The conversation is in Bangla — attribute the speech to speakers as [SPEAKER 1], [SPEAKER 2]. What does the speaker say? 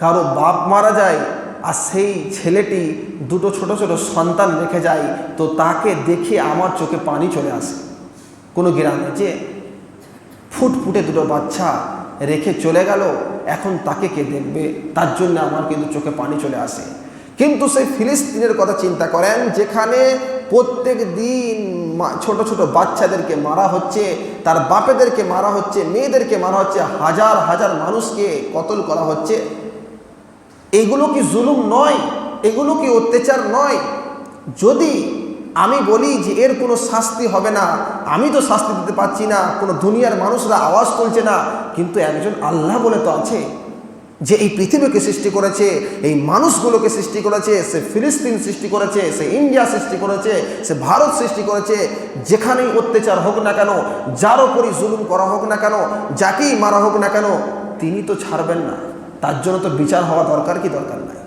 [SPEAKER 1] কারো বাপ মারা যায় আর সেই ছেলেটি দুটো ছোট ছোট সন্তান রেখে যায়, তো তাকে দেখে আমার চোখে পানি চলে আসে। কোনো গ্রামে যে ফুটফুটে দুটো বাচ্চা রেখে চলে গেল, এখন তাকে কে দেখবে, তার জন্য আমার কিন্তু চোখে পানি চলে আসে। কিন্তু সেই ফিলিস্তিনের কথা চিন্তা করেন, যেখানে প্রত্যেক দিন ছোট ছোট বাচ্চাদেরকে মারা হচ্ছে, তার বাপেদেরকে মারা হচ্ছে, মেয়েদেরকে মারা হচ্ছে, হাজার হাজার মানুষকে কতল করা হচ্ছে। এগুলো কি জুলুম নয়? এগুলো কি অত্যাচার নয়? যদি আমি বলি যে এর কোনো শাস্তি হবে না, আমি তো শাস্তি দিতে পারছি না, কোনো দুনিয়ার মানুষরা আওয়াজ তুলছে না, কিন্তু একজন আল্লাহ বলে তো আছে যে এই পৃথিবীকে সৃষ্টি করেছে, এই মানুষগুলোকে সৃষ্টি করেছে, সে ফিলিস্তিন সৃষ্টি করেছে, সে ইন্ডিয়া সৃষ্টি করেছে, সে ভারত সৃষ্টি করেছে। যেখানেই অত্যাচার হোক না কেন, যার ওপরই জুলুম করা হোক না কেন, যাকেই মারা হোক না কেন, তিনি তো ছাড়বেন না। তার জন্য তো বিচার হওয়া দরকার কি দরকার নাই?